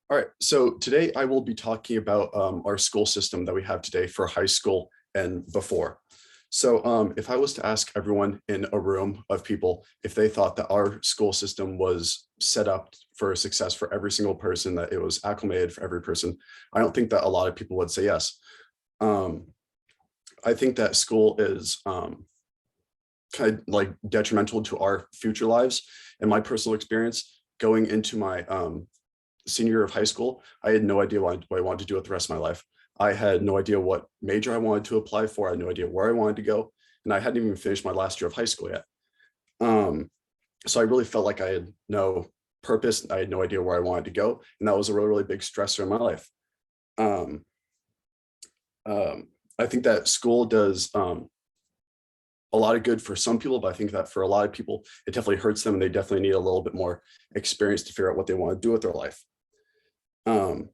All right, so today I will be talking about our school system that we have today for high school and before. So if I was to ask everyone in a room of people if they thought that our school system was set up for success for every single person, that it was acclimated for every person, I don't think that a lot of people would say yes. Um, I think that school is kind of like detrimental to our future lives. In my personal experience, going into my senior year of high school, I had no idea what I wanted to do with the rest of my life. I had no idea what major I wanted to apply for. I had no idea where I wanted to go. And I hadn't even finished my last year of high school yet. Um, so I really felt like I had no purpose. I had no idea where I wanted to go. And that was a really, really big stressor in my life. Um, I think that school does a lot of good for some people, but I think that for a lot of people, it definitely hurts them and they definitely need a little bit more experience to figure out what they want to do with their life. Um,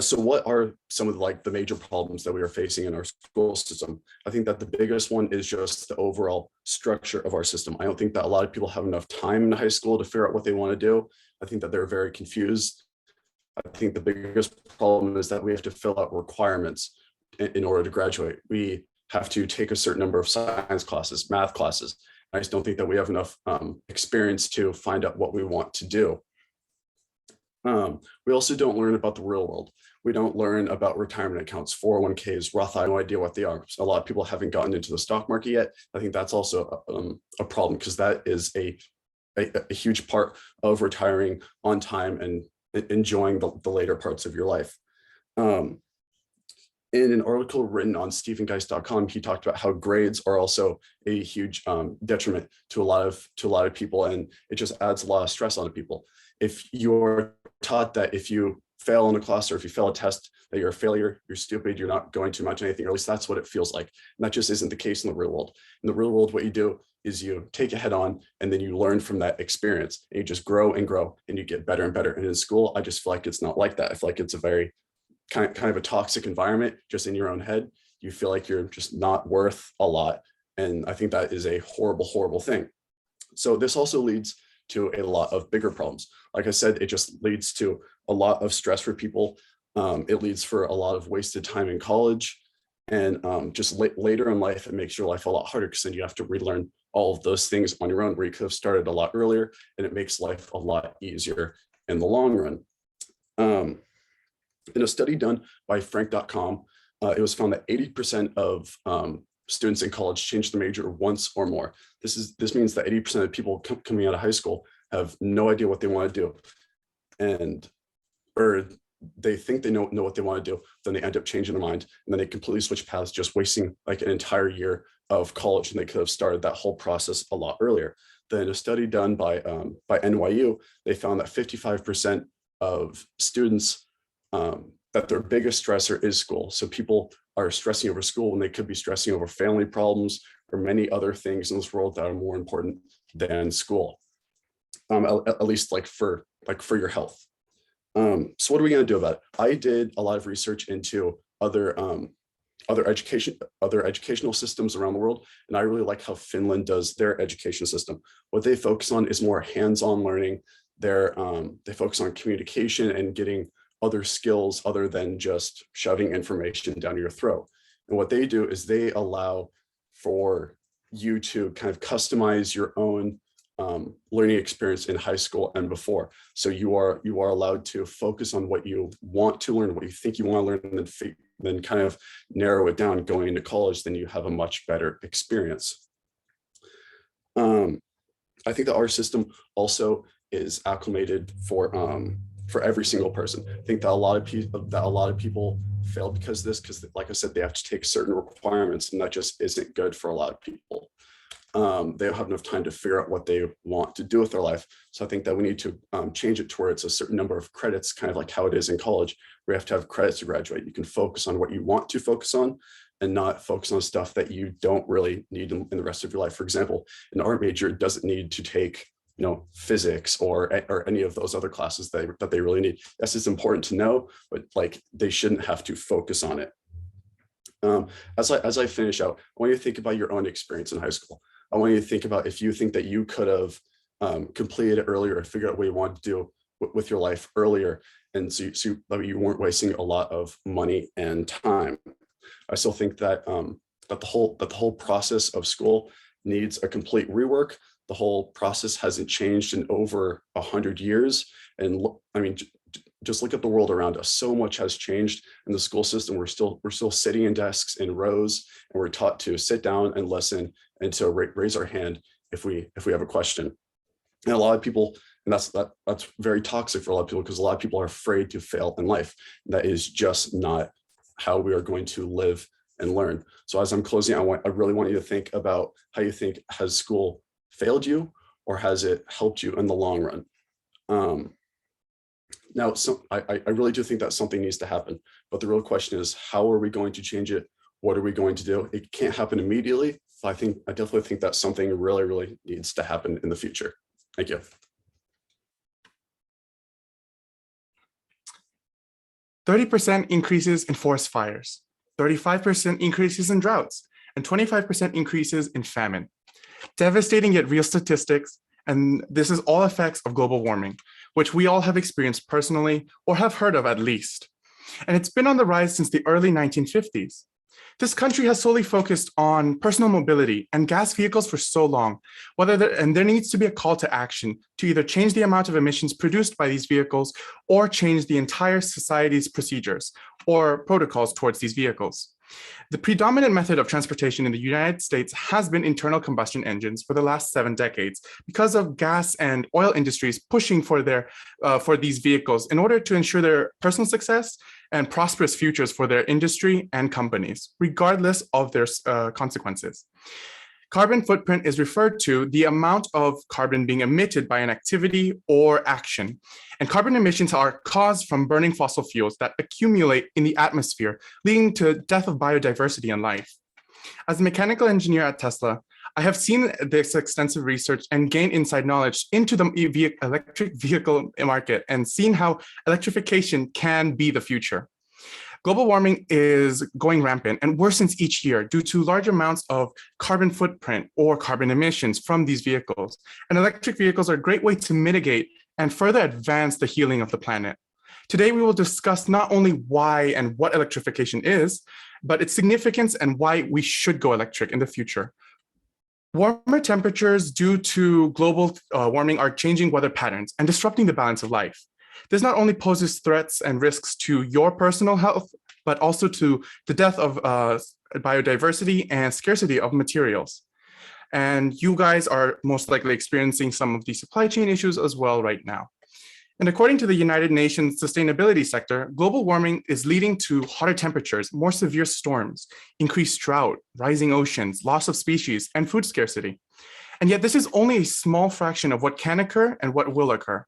so what are some of the major problems that we are facing in our school system? I think that the biggest one is just the overall structure of our system. I don't think that a lot of people have enough time in high school to figure out what they want to do. I think that they're very confused. I think the biggest problem is that we have to fill out requirements in order to graduate. We have to take a certain number of science classes, math classes. I just don't think that we have enough experience to find out what we want to do. We also don't learn about the real world. We don't learn about retirement accounts, 401ks, Roth. I have no idea what they are. A lot of people haven't gotten into the stock market yet. I think that's also a problem because that is a huge part of retiring on time and enjoying the later parts of your life. In an article written on stephengeist.com, he talked about how grades are also a huge detriment to a lot of people, and it just adds a lot of stress onto people. If you're taught that if you fail in a class or if you fail a test, that you're a failure, you're stupid, you're not going to amount to anything, or at least that's what it feels like. And that just isn't the case in the real world. In the real world, what you do is you take it head on and then you learn from that experience and you just grow and grow and you get better and better. And in school, I just feel like it's not like that. I feel like it's a very kind of a toxic environment just in your own head. You feel like you're just not worth a lot. And I think that is a horrible, horrible thing. So this also leads to a lot of bigger problems. Like I said, it just leads to a lot of stress for people. It leads for a lot of wasted time in college. And just later in life, it makes your life a lot harder because then you have to relearn all of those things on your own where you could have started a lot earlier, and it makes life a lot easier in the long run. In a study done by Frank.com, it was found that 80% of students in college change the major once or more. This means that 80% of people coming out of high school have no idea what they want to do, or they think they know what they want to do, then they end up changing their mind, and then they completely switch paths, just wasting like an entire year of college, and they could have started that whole process a lot earlier. Then a study done by NYU, they found that 55% of students that their biggest stressor is school. So people are stressing over school when they could be stressing over family problems or many other things in this world that are more important than school. At least for your health. So what are we going to do about it? I did a lot of research into other educational systems around the world, and I really like how Finland does their education system. What they focus on is more hands-on learning. They focus on communication and getting other skills other than just shoving information down your throat. And what they do is they allow for you to kind of customize your own learning experience in high school and before. So you are allowed to focus on what you want to learn, what you think you want to learn, and then kind of narrow it down going into college. Then you have a much better experience. I think that our system also is acclimated for every single person. I think that a lot of people fail because of this, because like I said, they have to take certain requirements, and that just isn't good for a lot of people. They don't have enough time to figure out what they want to do with their life. So I think that we need to change it to where it's a certain number of credits, kind of like how it is in college, where you have to have credits to graduate. You can focus on what you want to focus on and not focus on stuff that you don't really need in the rest of your life. For example, an art major doesn't need to take physics or any of those other classes that they really need. Yes, it's important to know, but they shouldn't have to focus on it. As I finish out, I want you to think about your own experience in high school. I want you to think about if you think that you could have completed it earlier or figured out what you wanted to do, with your life earlier, and so you weren't wasting a lot of money and time. I still think that that the whole process of school needs a complete rework. The whole process hasn't changed in over 100 years. And I mean, just look at the world around us. So much has changed in the school system. We're still sitting in desks in rows, and we're taught to sit down and listen and to raise our hand if we have a question. And a lot of people, and that's very toxic for a lot of people, because a lot of people are afraid to fail in life. That is just not how we are going to live and learn. So as I'm closing, I really want you to think about how you think, has school failed you, or has it helped you in the long run? Now, I really do think that something needs to happen, but the real question is, how are we going to change it? What are we going to do? It can't happen immediately. I definitely think that something really, really needs to happen in the future. Thank you. 30% increases in forest fires, 35% increases in droughts, and 25% increases in famine. Devastating yet real statistics, and this is all effects of global warming, which we all have experienced personally or have heard of at least. And it's been on the rise since the early 1950s. This country has solely focused on personal mobility and gas vehicles for so long, and there needs to be a call to action to either change the amount of emissions produced by these vehicles or change the entire society's procedures or protocols towards these vehicles. The predominant method of transportation in the United States has been internal combustion engines for the last 7 decades because of gas and oil industries pushing for these vehicles in order to ensure their personal success and prosperous futures for their industry and companies, regardless of their consequences. Carbon footprint is referred to the amount of carbon being emitted by an activity or action. And carbon emissions are caused from burning fossil fuels that accumulate in the atmosphere, leading to death of biodiversity and life. As a mechanical engineer at Tesla, I have seen this extensive research and gained inside knowledge into the electric vehicle market and seen how electrification can be the future. Global warming is going rampant and worsens each year due to large amounts of carbon footprint or carbon emissions from these vehicles. And electric vehicles are a great way to mitigate and further advance the healing of the planet. Today, we will discuss not only why and what electrification is, but its significance and why we should go electric in the future. Warmer temperatures due to global warming are changing weather patterns and disrupting the balance of life. This not only poses threats and risks to your personal health, but also to the death of biodiversity and scarcity of materials. And you guys are most likely experiencing some of the supply chain issues as well right now. And according to the United Nations Sustainability Sector, global warming is leading to hotter temperatures, more severe storms, increased drought, rising oceans, loss of species, and food scarcity. And yet this is only a small fraction of what can occur and what will occur.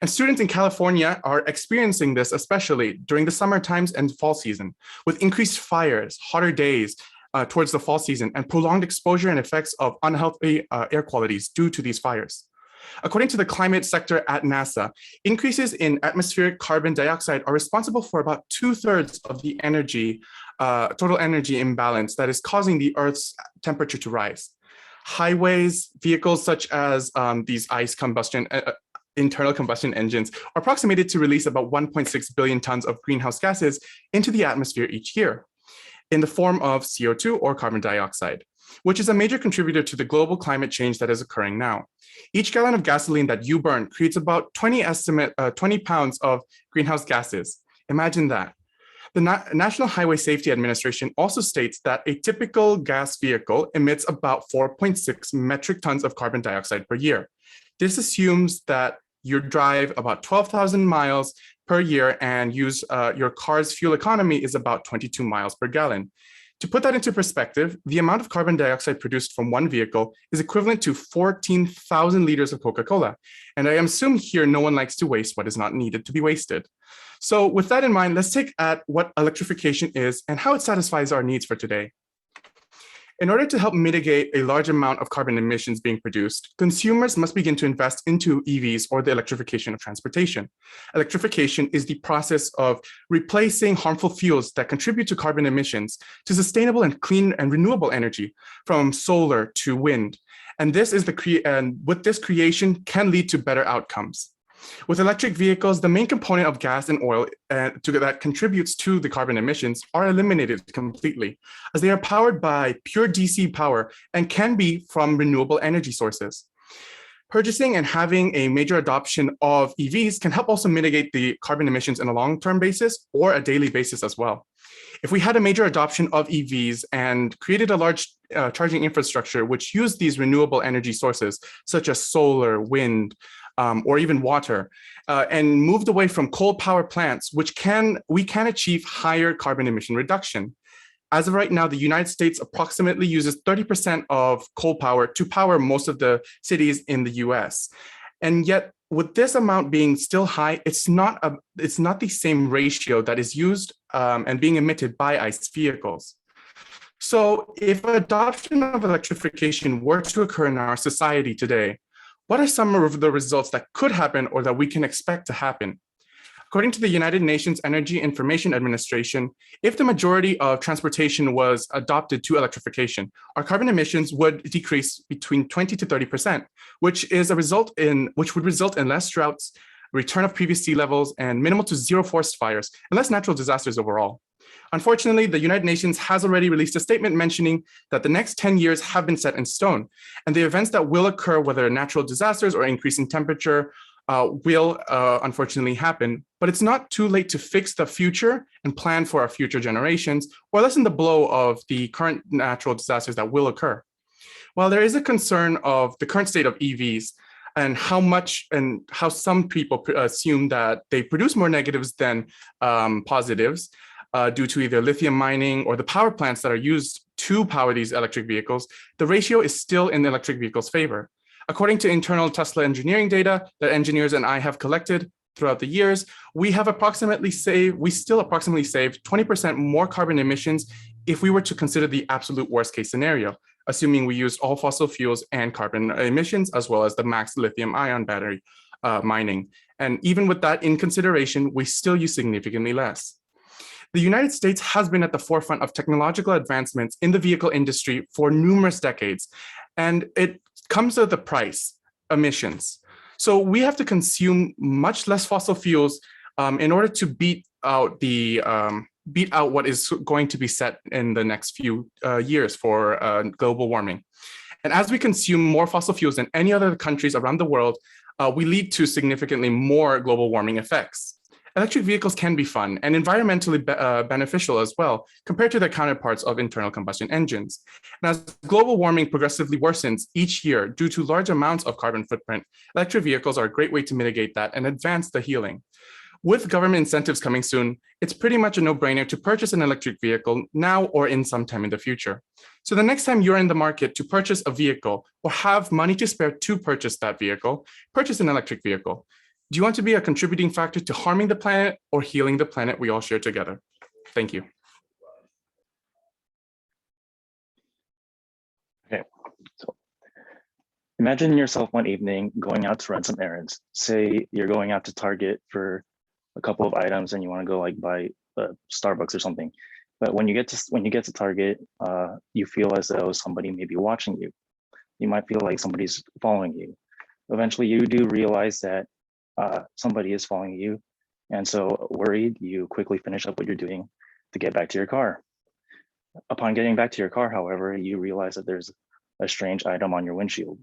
And students in California are experiencing this, especially during the summer times and fall season, with increased fires, hotter days towards the fall season, and prolonged exposure and effects of unhealthy air qualities due to these fires. According to the climate sector at NASA, increases in atmospheric carbon dioxide are responsible for about 2/3 of the total energy imbalance that is causing the Earth's temperature to rise. Highways, vehicles such as these internal combustion engines are approximated to release about 1.6 billion tons of greenhouse gases into the atmosphere each year in the form of CO2 or carbon dioxide, which is a major contributor to the global climate change that is occurring now. Each gallon of gasoline that you burn creates about 20 pounds of greenhouse gases. Imagine that. The National Highway Safety Administration also states that a typical gas vehicle emits about 4.6 metric tons of carbon dioxide per year. This assumes that you drive about 12,000 miles per year and use your car's fuel economy is about 22 miles per gallon. To put that into perspective, the amount of carbon dioxide produced from one vehicle is equivalent to 14,000 liters of Coca-Cola. And I assume here no one likes to waste what is not needed to be wasted. So with that in mind, let's take at what electrification is and how it satisfies our needs for today. In order to help mitigate a large amount of carbon emissions being produced, consumers must begin to invest into EVs or the electrification of transportation. Electrification is the process of replacing harmful fuels that contribute to carbon emissions to sustainable and clean and renewable energy from solar to wind. And with this creation can lead to better outcomes. With electric vehicles, the main component of gas and oil that contributes to the carbon emissions are eliminated completely, as they are powered by pure DC power and can be from renewable energy sources. Purchasing and having a major adoption of EVs can help also mitigate the carbon emissions on a long-term basis or a daily basis as well. If we had a major adoption of EVs and created a large charging infrastructure which used these renewable energy sources, such as solar, wind, or even water, and moved away from coal power plants, we can achieve higher carbon emission reduction. As of right now, the United States approximately uses 30% of coal power to power most of the cities in the US. And yet, with this amount being still high, it's not the same ratio that is used and being emitted by ICE vehicles. So if adoption of electrification were to occur in our society today, what are some of the results that could happen or that we can expect to happen? According to the United Nations Energy Information Administration, if the majority of transportation was adopted to electrification, our carbon emissions would decrease between 20 to 30%, which would result in less droughts, return of previous sea levels, and minimal to zero forest fires, and less natural disasters overall. Unfortunately, the United Nations has already released a statement mentioning that the next 10 years have been set in stone, and the events that will occur, whether natural disasters or increase in temperature, will unfortunately happen, but it's not too late to fix the future and plan for our future generations or lessen the blow of the current natural disasters that will occur. While there is a concern of the current state of EVs and how some people assume that they produce more negatives than positives due to either lithium mining or the power plants that are used to power these electric vehicles, the ratio is still in the electric vehicles' favor. According to internal Tesla engineering data that engineers and I have collected throughout the years, we still approximately saved 20% more carbon emissions if we were to consider the absolute worst case scenario, assuming we used all fossil fuels and carbon emissions, as well as the max lithium ion battery mining. And even with that in consideration, we still use significantly less. The United States has been at the forefront of technological advancements in the vehicle industry for numerous decades, and it comes with a price, emissions. So we have to consume much less fossil fuels in order to beat out what is going to be set in the next few years for global warming. And as we consume more fossil fuels than any other countries around the world, we lead to significantly more global warming effects. Electric vehicles can be fun and environmentally beneficial as well, compared to their counterparts of internal combustion engines. And as global warming progressively worsens each year due to large amounts of carbon footprint, electric vehicles are a great way to mitigate that and advance the healing. With government incentives coming soon, it's pretty much a no-brainer to purchase an electric vehicle now or in some time in the future. So the next time you're in the market to purchase a vehicle or have money to spare to purchase that vehicle, purchase an electric vehicle. Do you want to be a contributing factor to harming the planet or healing the planet we all share together? Thank you. Okay, so imagine yourself one evening going out to run some errands. Say you're going out to Target for a couple of items and you want to go like buy Starbucks or something. But when you get to Target, you feel as though somebody may be watching you. You might feel like somebody's following you. Eventually, you do realize that somebody is following you. And so worried, you quickly finish up what you're doing to get back to your car. Upon getting back to your car, however, you realize that there's a strange item on your windshield.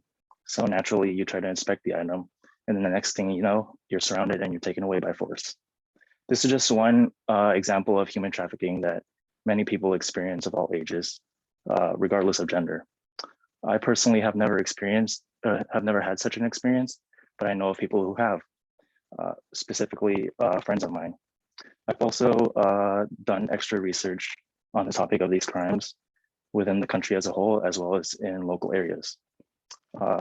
So naturally, you try to inspect the item. And then the next thing you know, you're surrounded and you're taken away by force. This is just one example of human trafficking that many people experience of all ages, regardless of gender. I personally have never had such an experience, but I know of people who have. Specifically friends of mine. I've also done extra research on the topic of these crimes within the country as a whole, as well as in local areas.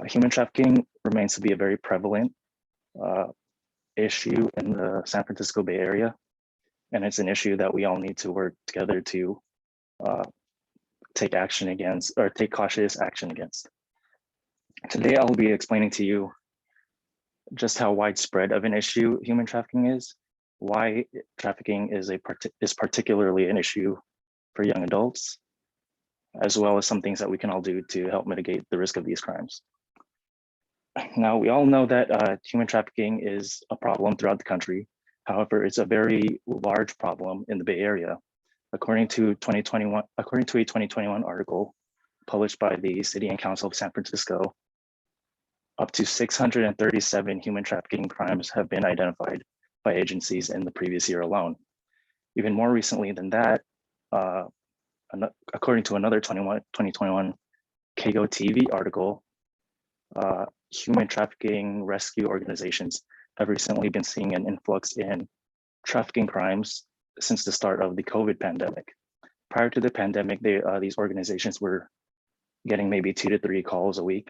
Human trafficking remains to be a very prevalent issue in the San Francisco Bay Area, and it's an issue that we all need to work together to take action against, or take cautious action against. Today, I'll be explaining to you just how widespread of an issue human trafficking is, why trafficking is particularly an issue for young adults, as well as some things that we can all do to help mitigate the risk of these crimes. Now, we all know that human trafficking is a problem throughout the country. However, it's a very large problem in the Bay Area. According to a 2021 article published by the City and Council of San Francisco, up to 637 human trafficking crimes have been identified by agencies in the previous year alone. Even more recently than that, according to another 2021 KGO TV article, human trafficking rescue organizations have recently been seeing an influx in trafficking crimes since the start of the COVID pandemic. Prior to the pandemic, these organizations were getting maybe 2 to 3 calls a week.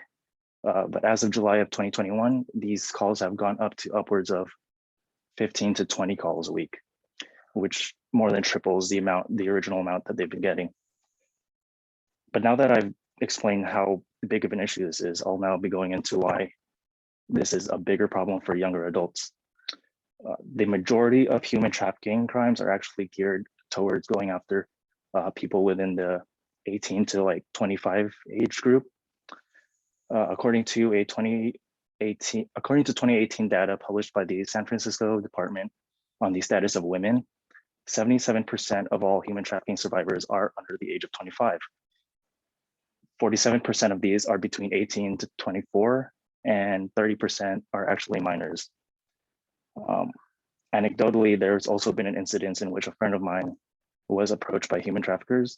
But as of July of 2021, these calls have gone up to upwards of 15 to 20 calls a week, which more than triples the original amount that they've been getting. But now that I've explained how big of an issue this is, I'll now be going into why this is a bigger problem for younger adults. The majority of human trafficking crimes are actually geared towards going after people within the 18 to like 25 age group. According to 2018 data published by the San Francisco Department on the Status of Women, 77% of all human trafficking survivors are under the age of 25. 47% of these are between 18 to 24, and 30% are actually minors. Anecdotally, there's also been an incident in which a friend of mine was approached by human traffickers.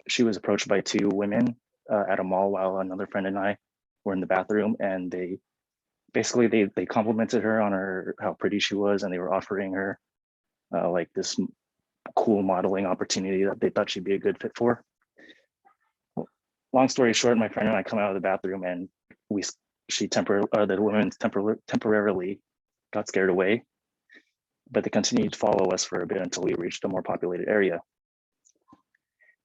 She was approached by 2 women at a mall while another friend and I were in the bathroom, and they complimented her on how pretty she was, and they were offering her like this cool modeling opportunity that they thought she'd be a good fit for. Long story short, my friend and I come out of the bathroom, and the woman temporarily got scared away, but they continued to follow us for a bit until we reached a more populated area.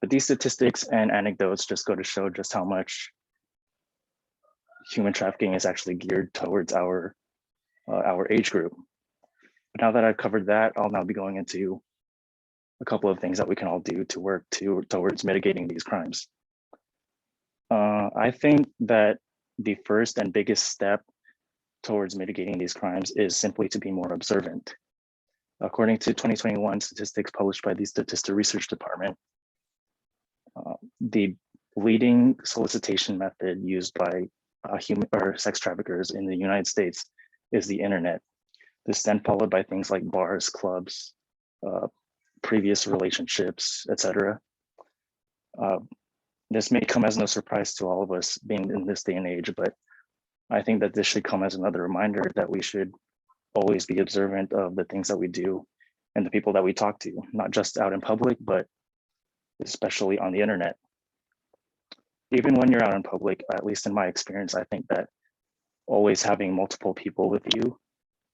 But these statistics and anecdotes just go to show just how much human trafficking is actually geared towards our age group. But now that I've covered that, I'll now be going into a couple of things that we can all do to work towards mitigating these crimes. I think that the first and biggest step towards mitigating these crimes is simply to be more observant. According to 2021 statistics published by the Statista Research Department, the leading solicitation method used by sex traffickers in the United States is the internet. This then followed by things like bars, clubs, previous relationships, etc. This may come as no surprise to all of us being in this day and age, but I think that this should come as another reminder that we should always be observant of the things that we do and the people that we talk to, not just out in public, but especially on the internet. Even when you're out in public, at least in my experience, I think that always having multiple people with you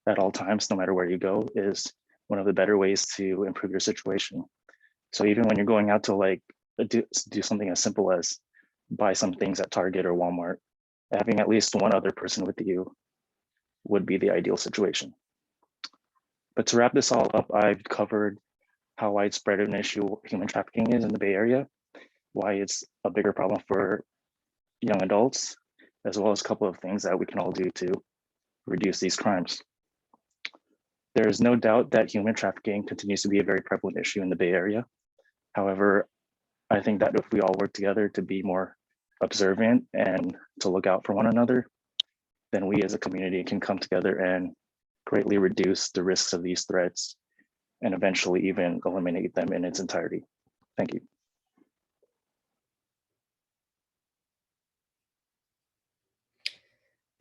at all times, no matter where you go, is one of the better ways to improve your situation. So even when you're going out to like do something as simple as buy some things at Target or Walmart, having at least one other person with you would be the ideal situation. But to wrap this all up, I've covered how widespread an issue human trafficking is in the Bay Area, why it's a bigger problem for young adults, as well as a couple of things that we can all do to reduce these crimes. There is no doubt that human trafficking continues to be a very prevalent issue in the Bay Area. However, I think that if we all work together to be more observant and to look out for one another, then we as a community can come together and greatly reduce the risks of these threats and eventually even eliminate them in its entirety. Thank you.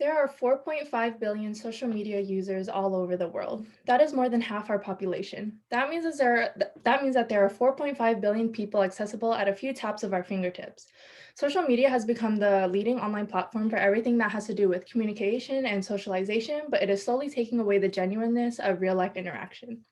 There are 4.5 billion social media users all over the world. That is more than half our population. That means that there are 4.5 billion people accessible at a few taps of our fingertips. Social media has become the leading online platform for everything that has to do with communication and socialization, but it is slowly taking away the genuineness of real-life interaction.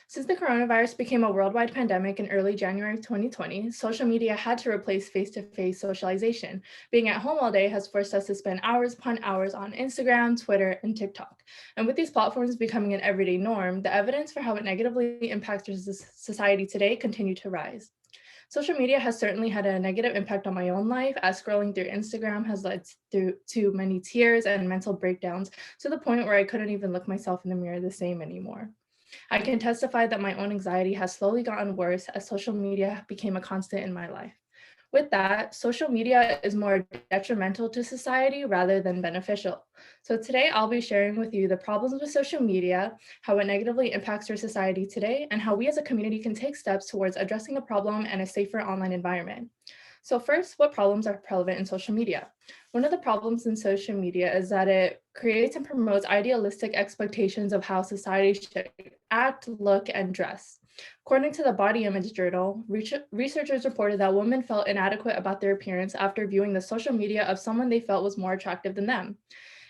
Since the coronavirus became a worldwide pandemic in early January 2020, social media had to replace face-to-face socialization. Being at home all day has forced us to spend hours upon hours on Instagram, Twitter, and TikTok. And with these platforms becoming an everyday norm, the evidence for how it negatively impacts society today continue to rise. Social media has certainly had a negative impact on my own life, as scrolling through Instagram has led to many tears and mental breakdowns, to the point where I couldn't even look myself in the mirror the same anymore. I can testify that my own anxiety has slowly gotten worse as social media became a constant in my life. With that, social media is more detrimental to society rather than beneficial. So today I'll be sharing with you the problems with social media, how it negatively impacts our society today, and how we as a community can take steps towards addressing the problem and a safer online environment. So first, what problems are prevalent in social media? One of the problems in social media is that it creates and promotes idealistic expectations of how society should act, look, and dress. According to the Body Image Journal, researchers reported that women felt inadequate about their appearance after viewing the social media of someone they felt was more attractive than them.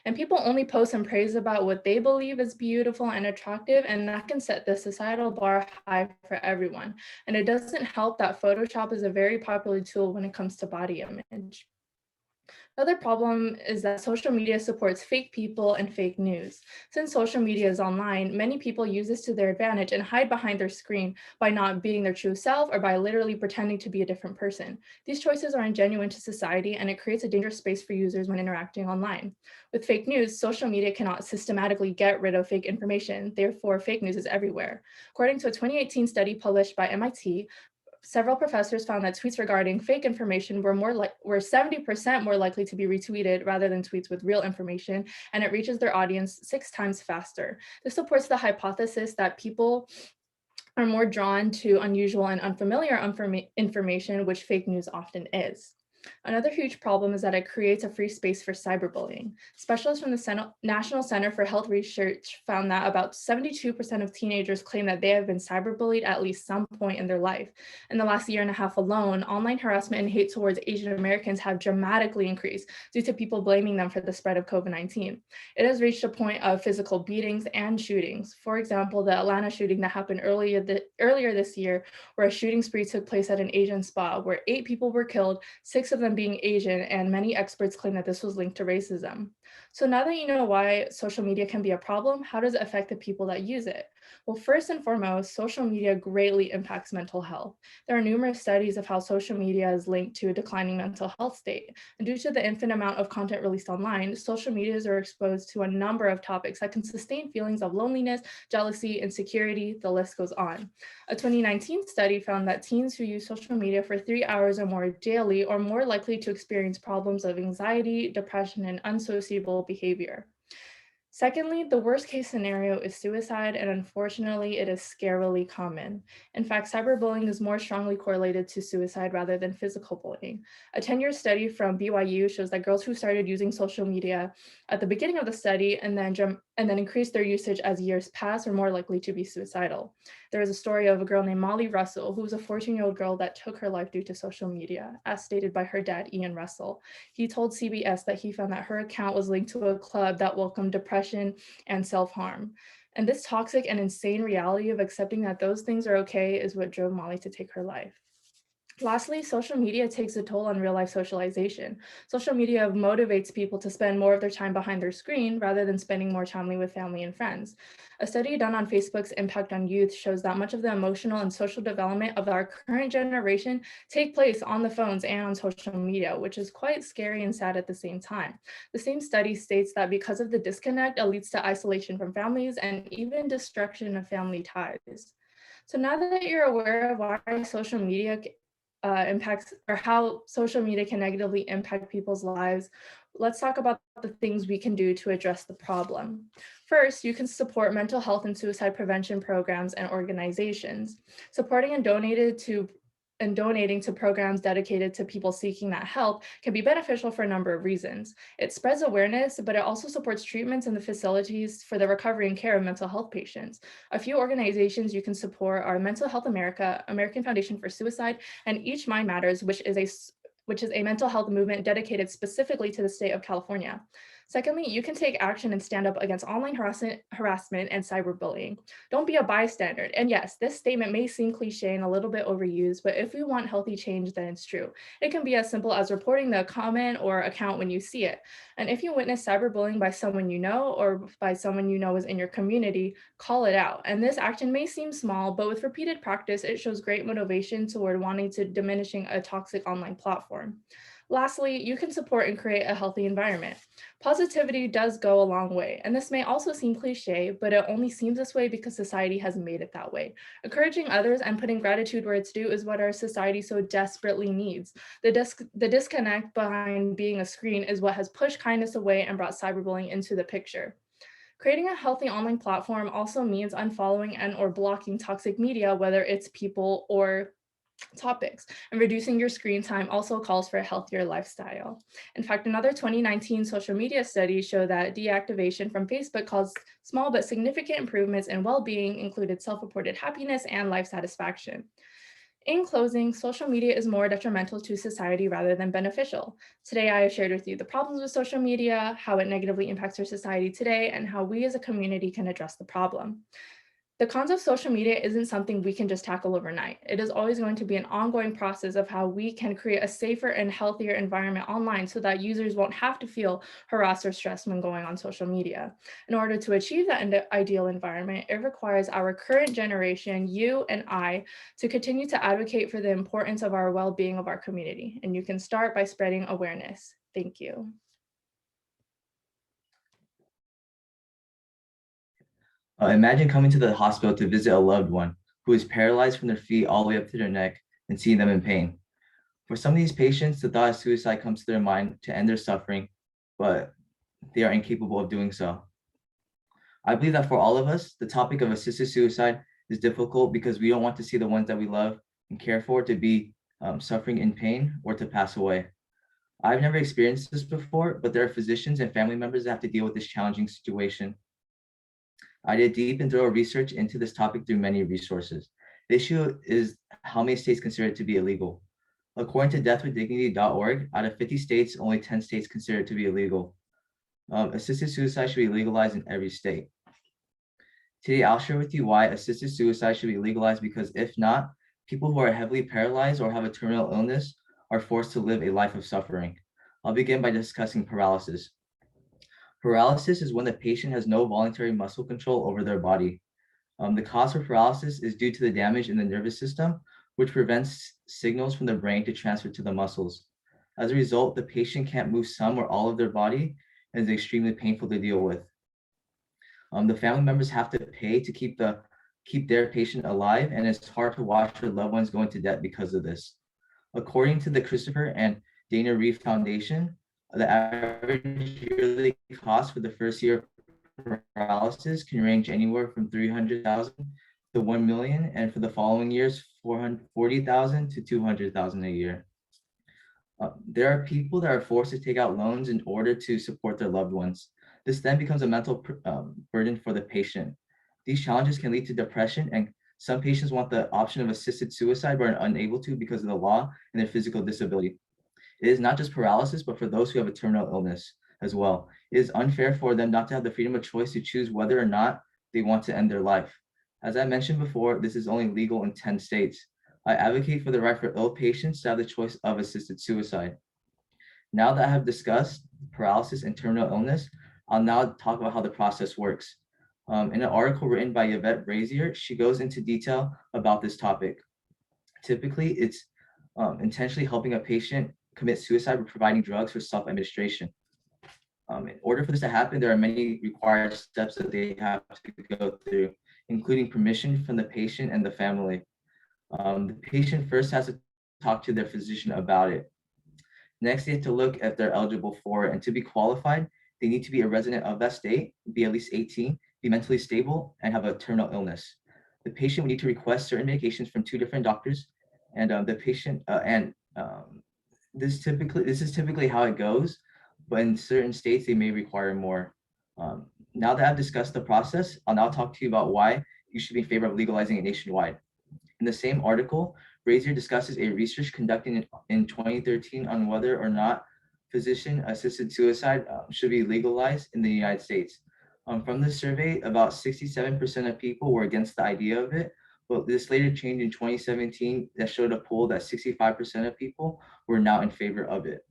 And people only post and praise about what they believe is beautiful and attractive, and that can set the societal bar high for everyone. And it doesn't help that Photoshop is a very popular tool when it comes to body image. Another problem is that social media supports fake people and fake news. Since social media is online, many people use this to their advantage and hide behind their screen by not being their true self or by literally pretending to be a different person. These choices are ingenuine to society, and it creates a dangerous space for users when interacting online. With fake news, social media cannot systematically get rid of fake information. Therefore, fake news is everywhere. According to a 2018 study published by MIT, several professors found that tweets regarding fake information were 70% more likely to be retweeted rather than tweets with real information, and it reaches their audience 6 times faster. This supports the hypothesis that people are more drawn to unusual and unfamiliar information, which fake news often is. Another huge problem is that it creates a free space for cyberbullying. Specialists from the National Center for Health Research found that about 72% of teenagers claim that they have been cyberbullied at least some point in their life. In the last year and a half alone, online harassment and hate towards Asian Americans have dramatically increased due to people blaming them for the spread of COVID-19. It has reached a point of physical beatings and shootings. For example, the Atlanta shooting that happened earlier this year, where a shooting spree took place at an Asian spa, where 8 people were killed, 6 of them being Asian, and many experts claim that this was linked to racism. So now that you know why social media can be a problem, how does it affect the people that use it? Well, first and foremost, social media greatly impacts mental health. There are numerous studies of how social media is linked to a declining mental health state. And due to the infinite amount of content released online, social medias are exposed to a number of topics that can sustain feelings of loneliness, jealousy, insecurity, the list goes on. A 2019 study found that teens who use social media for 3 hours or more daily are more likely to experience problems of anxiety, depression, and unsociable behavior. Secondly, the worst case scenario is suicide, and unfortunately, it is scarily common. In fact, cyberbullying is more strongly correlated to suicide rather than physical bullying. A 10-year study from BYU shows that girls who started using social media at the beginning of the study and then increased their usage as years pass are more likely to be suicidal. There is a story of a girl named Molly Russell, who was a 14-year-old girl that took her life due to social media, as stated by her dad, Ian Russell. He told CBS that he found that her account was linked to a club that welcomed depression and self-harm. And this toxic and insane reality of accepting that those things are okay is what drove Molly to take her life. Lastly, social media takes a toll on real-life socialization. Social media motivates people to spend more of their time behind their screen rather than spending more time with family and friends. A study done on Facebook's impact on youth shows that much of the emotional and social development of our current generation take place on the phones and on social media, which is quite scary and sad at the same time. The same study states that because of the disconnect, it leads to isolation from families and even destruction of family ties. So now that you're aware of why social media impacts or how social media can negatively impact people's lives, let's talk about the things we can do to address the problem. First, you can support mental health and suicide prevention programs and organizations. Supporting and donating to programs dedicated to people seeking that help can be beneficial for a number of reasons. It spreads awareness, but it also supports treatments and the facilities for the recovery and care of mental health patients. A few organizations you can support are Mental Health America, American Foundation for Suicide, and Each Mind Matters, which is a mental health movement dedicated specifically to the state of California. Secondly, you can take action and stand up against online harassment and cyberbullying. Don't be a bystander. And yes, this statement may seem cliche and a little bit overused, but if we want healthy change, then it's true. It can be as simple as reporting the comment or account when you see it. And if you witness cyberbullying by someone you know or by someone you know is in your community, call it out. And this action may seem small, but with repeated practice, it shows great motivation toward wanting to diminishing a toxic online platform. Lastly, you can support and create a healthy environment. Positivity does go a long way, and this may also seem cliche, but it only seems this way because society has made it that way. Encouraging others and putting gratitude where it's due is what our society so desperately needs. The disconnect behind being a screen is what has pushed kindness away and brought cyberbullying into the picture. Creating a healthy online platform also means unfollowing and or blocking toxic media, whether it's people or topics, and reducing your screen time also calls for a healthier lifestyle. In fact, another 2019 social media study showed that deactivation from Facebook caused small but significant improvements in well-being, included self-reported happiness and life satisfaction. In closing, social media is more detrimental to society rather than beneficial. Today, I have shared with you the problems with social media, how it negatively impacts our society today, and how we as a community can address the problem. The cons of social media isn't something we can just tackle overnight. It is always going to be an ongoing process of how we can create a safer and healthier environment online so that users won't have to feel harassed or stressed when going on social media. In order to achieve that ideal environment, it requires our current generation, you and I, to continue to advocate for the importance of our well-being of our community. And you can start by spreading awareness. Thank you. Imagine coming to the hospital to visit a loved one who is paralyzed from their feet all the way up to their neck and seeing them in pain. For some of these patients, the thought of suicide comes to their mind to end their suffering, but they are incapable of doing so. I believe that for all of us, the topic of assisted suicide is difficult because we don't want to see the ones that we love and care for to be suffering in pain or to pass away. I've never experienced this before, but there are physicians and family members that have to deal with this challenging situation. I did deep and thorough research into this topic through many resources. The issue is how many states consider it to be illegal. According to deathwithdignity.org, out of 50 states, only 10 states consider it to be illegal. Assisted suicide should be legalized in every state. Today, I'll share with you why assisted suicide should be legalized, because if not, people who are heavily paralyzed or have a terminal illness are forced to live a life of suffering. I'll begin by discussing paralysis. Paralysis is when the patient has no voluntary muscle control over their body. The cause for paralysis is due to the damage in the nervous system, which prevents signals from the brain to transfer to the muscles. As a result, the patient can't move some or all of their body and is extremely painful to deal with. The family members have to pay to keep their patient alive, and it's hard to watch their loved ones go into debt because of this. According to the Christopher and Dana Reeve Foundation, the average yearly cost for the first year of paralysis can range anywhere from $300,000 to $1 million, and for the following years, $440,000 to $200,000 a year. There are people that are forced to take out loans in order to support their loved ones. This then becomes a mental burden for the patient. These challenges can lead to depression, and some patients want the option of assisted suicide but are unable to because of the law and their physical disability. It is not just paralysis, but for those who have a terminal illness as well. It is unfair for them not to have the freedom of choice to choose whether or not they want to end their life. As I mentioned before, this is only legal in 10 states. I advocate for the right for ill patients to have the choice of assisted suicide. Now that I have discussed paralysis and terminal illness, I'll now talk about how the process works. In an article written by Yvette Brazier, she goes into detail about this topic. Typically, it's intentionally helping a patient commit suicide by providing drugs for self-administration. In order for this to happen, there are many required steps that they have to go through, including permission from the patient and the family. The patient first has to talk to their physician about it. Next, they have to look if they're eligible for it, and to be qualified, they need to be a resident of that state, be at least 18, be mentally stable, and have a terminal illness. The patient will need to request certain medications from 2 different doctors, and this is typically how it goes, but in certain states, they may require more. Now that I've discussed the process, I'll now talk to you about why you should be in favor of legalizing it nationwide. In the same article, Brazier discusses a research conducted in 2013 on whether or not physician-assisted suicide should be legalized in the United States. From this survey, about 67% of people were against the idea of it, but this later changed in 2017 that showed a poll that 65% of people were now in favor of it.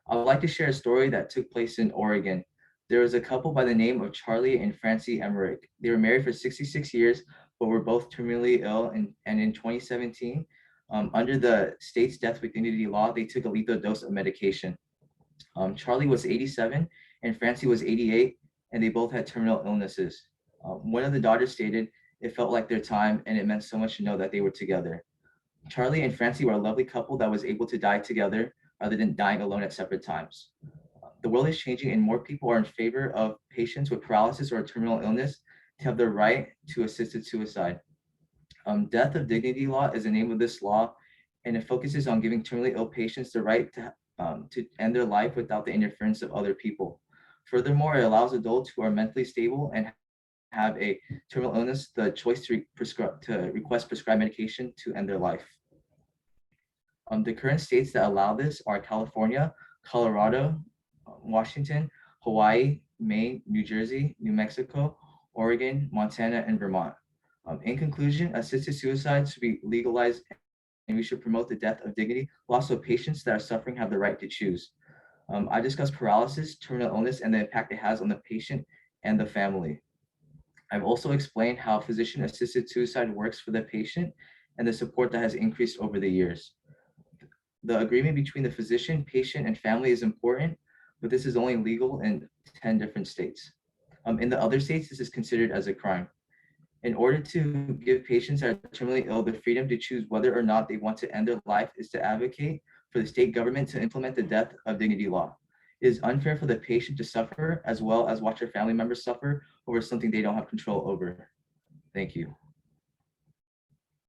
I would like to share a story that took place in Oregon. There was a couple by the name of Charlie and Francie Emmerich. They were married for 66 years, but were both terminally ill. And in 2017, under the state's death with dignity law, they took a lethal dose of medication. Charlie was 87 and Francie was 88, and they both had terminal illnesses. One of the daughters stated, "It felt like their time, and it meant so much to know that they were together." Charlie and Francie were a lovely couple that was able to die together rather than dying alone at separate times. The world is changing and more people are in favor of patients with paralysis or a terminal illness to have the right to assisted suicide. Death of dignity law is the name of this law, and it focuses on giving terminally ill patients the right to end their life without the interference of other people. Furthermore, it allows adults who are mentally stable and have a terminal illness the choice to request prescribed medication to end their life. The current states that allow this are California, Colorado, Washington, Hawaii, Maine, New Jersey, New Mexico, Oregon, Montana, and Vermont. In conclusion, assisted suicide should be legalized, and we should promote the death of dignity. Also, patients that are suffering have the right to choose. I discussed paralysis, terminal illness, and the impact it has on the patient and the family. I've also explained how physician-assisted suicide works for the patient and the support that has increased over the years. The agreement between the physician, patient, and family is important, but this is only legal in 10 different states. In the other states, this is considered as a crime. In order to give patients that are terminally ill the freedom to choose whether or not they want to end their life is to advocate for the state government to implement the death of dignity law. It is unfair for the patient to suffer as well as watch their family members suffer over something they don't have control over. Thank you.